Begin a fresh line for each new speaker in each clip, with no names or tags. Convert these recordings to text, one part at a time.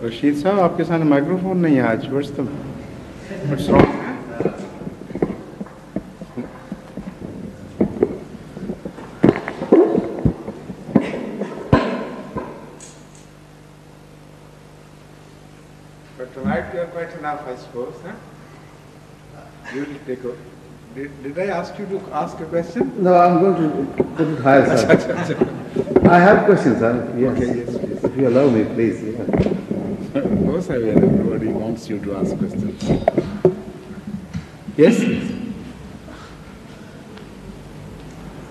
रशीद साहब, आपके सामने माइक्रोफोन नहीं है आज. What's wrong? But tonight you are quite enough, I suppose. Huh? You will take over. Did I ask you to ask a question?
No, I'm going to put it higher, sir. I have questions, sir. Yes.
Okay, yes, please.
If you allow me, please. Yeah.
Of course I will. Everybody wants you to ask questions. Yes?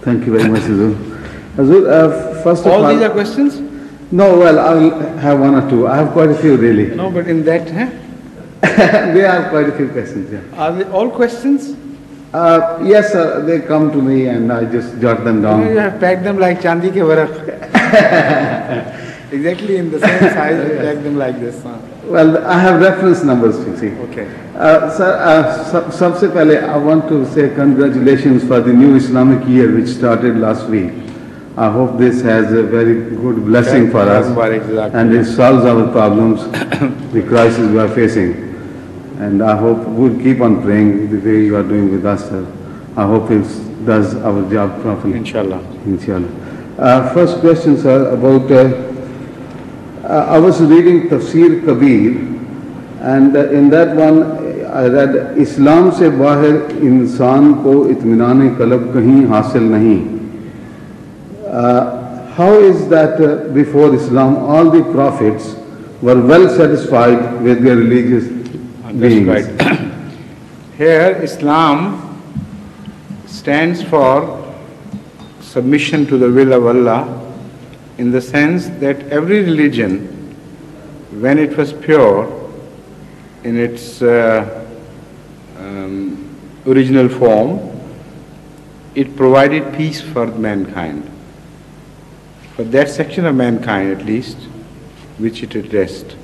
Thank you very much, Hazur. Hazur, first of all...
All these are questions?
No, well, I'll have one or two. I have quite a few, really.
No, but in that, huh?
They have quite a few questions, yeah.
Are they all questions?
Yes, sir. They come to me and I just jot them down.
You have packed them like Chandi ke varak. Exactly in the same size, you pack them like this. Huh?
Well, I have reference numbers, you see.
Okay.
Sir, सबसे पहले I want to say congratulations for the new Islamic year which started last week. I hope this has a very good blessing for us and it solves our problems, the crisis we are facing. And I hope we'll keep on praying the way you are doing with us, sir. I hope it does our job properly.
Inshallah.
Inshallah. First question, sir, about I was reading Tafsir Kabir, and in that one I read, Islam se bahar insan ko itminaan qalb kahin hasil nahi. How is that before Islam all the prophets were well satisfied with their religious beings?
That's right. Here Islam stands for submission to the will of Allah, in the sense that every religion, when it was pure in its original form, it provided peace for mankind, for that section of mankind at least, which it addressed.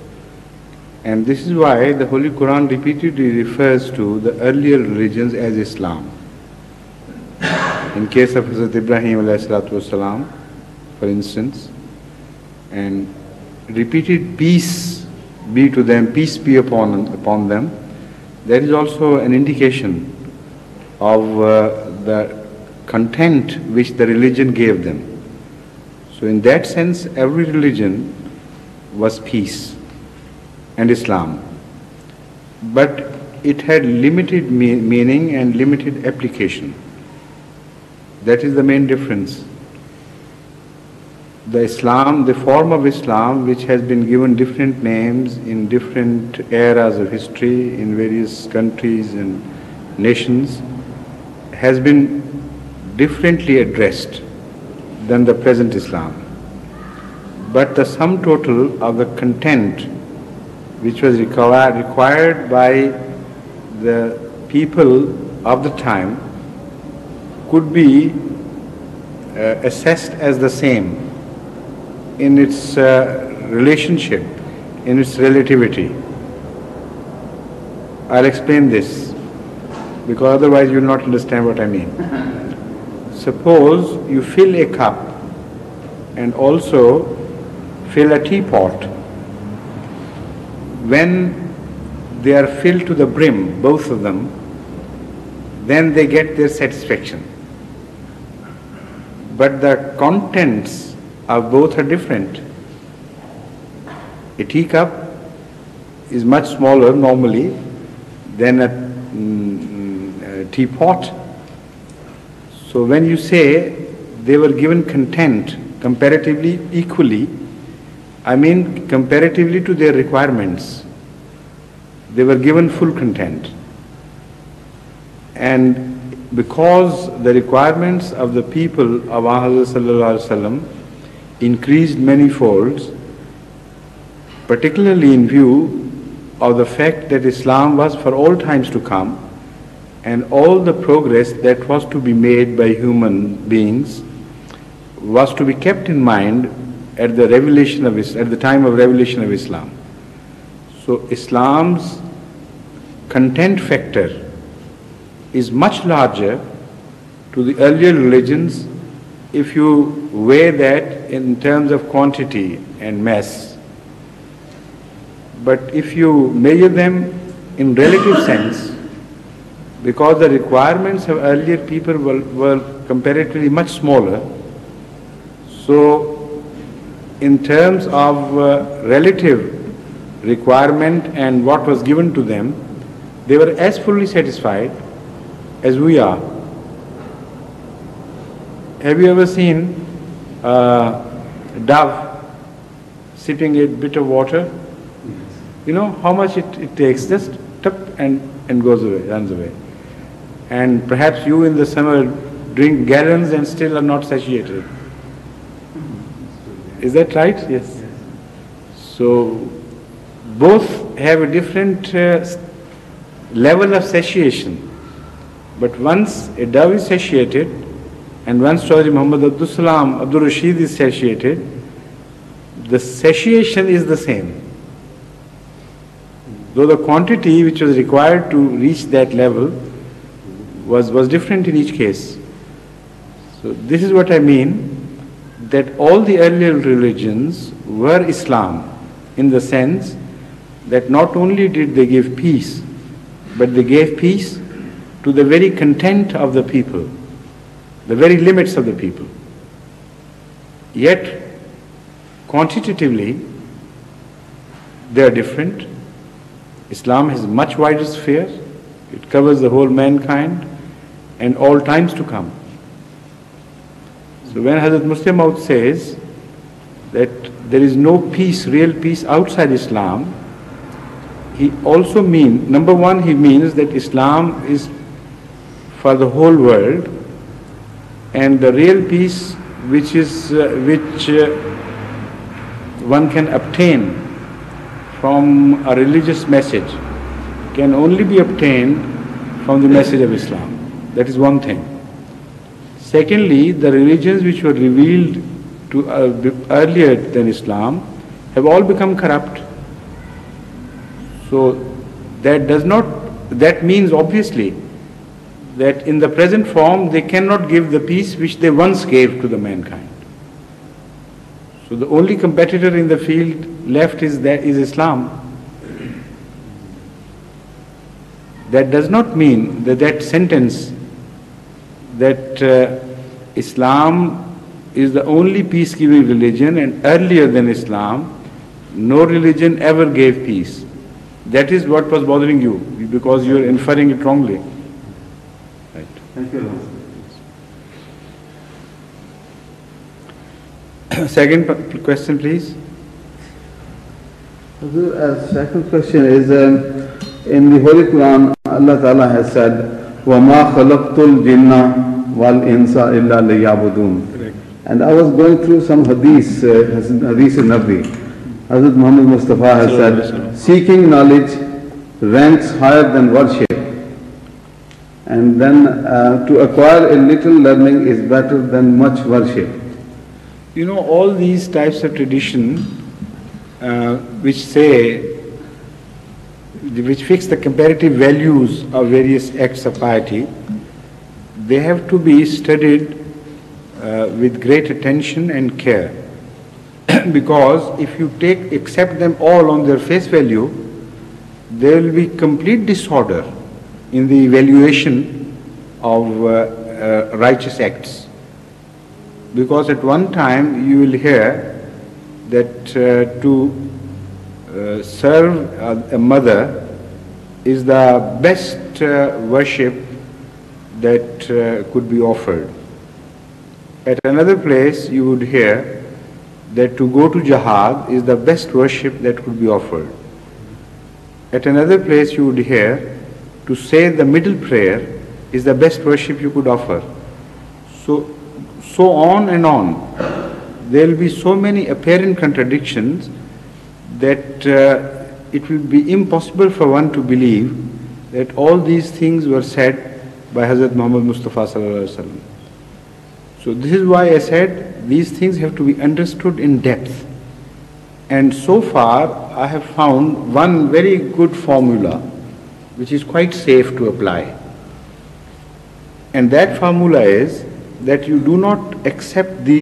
And this is why the Holy Quran repeatedly refers to the earlier religions as Islam. In case of Hazrat Ibrahim alayhi salatu wasalam, for instance, and repeated peace be to them, peace be upon them, that is also an indication of the content which the religion gave them. So in that sense, every religion was peace and Islam. But it had limited meaning and limited application. That is the main difference. The Islam, the form of Islam, which has been given different names in different eras of history in various countries and nations, has been differently addressed than the present Islam. But the sum total of the content which was required by the people of the time could be assessed as the same in its relationship, in its relativity. I'll explain this, because otherwise you will not understand what I mean. Suppose you fill a cup and also fill a teapot. When they are filled to the brim, both of them, then they get their satisfaction. But the contents of both are different. A teacup is much smaller normally than a teapot. So when you say they were given content comparatively equally, I mean comparatively to their requirements, they were given full content. And because the requirements of the people of Muhammad sallallahu alaihi wasallam increased many folds, particularly in view of the fact that Islam was for all times to come, and all the progress that was to be made by human beings was to be kept in mind at the time of revelation of Islam. So Islam's content factor is much larger to the earlier religions if you weigh that in terms of quantity and mass. but if you measure them in relative sense, because the requirements of earlier people were comparatively much smaller, so in terms of relative requirement and what was given to them, they were as fully satisfied as we are. Have you ever seen a dove sipping a bit of water? You know how much it takes, just tap and goes away, runs away. And perhaps you in the summer drink gallons and still are not satiated. Is that right? Yes. So both have a different level of satiation. But once a dove is satiated, and once Chaudhry Muhammad Abdul Salam Abdul Rashid is satiated, the satiation is the same. Though the quantity which was required to reach that level was different in each case. So this is what I mean, that all the earlier religions were Islam, in the sense that not only did they give peace, but they gave peace to the very content of the people, the very limits of the people. Yet, quantitatively, they are different. Islam has a much wider sphere. It covers the whole mankind and all times to come. So when Hazrat Muslim Maud says that there is no peace, real peace outside Islam, he also means, number one, he means that Islam is for the whole world, and the real peace which one can obtain from a religious message can only be obtained from the message of Islam. That is one thing. Secondly, the religions which were revealed to earlier than Islam have all become corrupt. So that means obviously that in the present form they cannot give the peace which they once gave to the mankind. So the only competitor in the field left is Islam. That does not mean that sentence that Islam is the only peace-giving religion and earlier than Islam, no religion ever gave peace. That is what was bothering you, because you are inferring it wrongly. Right.
Thank you.
Second question, please.
Second question is, in the Holy Quran, Allah Ta'ala has said, وَمَا خَلَقْتُ الْجِنَّ وَالْإِنسَ إِلَّا لِيَعْبُدُونَ. And I was going through some hadith in Nabi. Hazrat Muhammad Mustafa has said, seeking knowledge ranks higher than worship. And then to acquire a little learning is better than much worship.
You know, all these types of tradition which fix the comparative values of various acts of piety, they have to be studied with great attention and care. Because if you accept them all on their face value, there will be complete disorder in the evaluation of righteous acts. Because at one time you will hear that to serve a mother is the best worship that could be offered. At another place you would hear that to go to jihad is the best worship that could be offered. At another place you would hear to say the middle prayer is the best worship you could offer. So on and on. There will be so many apparent contradictions that it will be impossible for one to believe that all these things were said by Hazrat Muhammad Mustafa Sallallahu Alaihi Wasallam. So this is why I said these things have to be understood in depth. And so far I have found one very good formula which is quite safe to apply. And that formula is that you do not accept the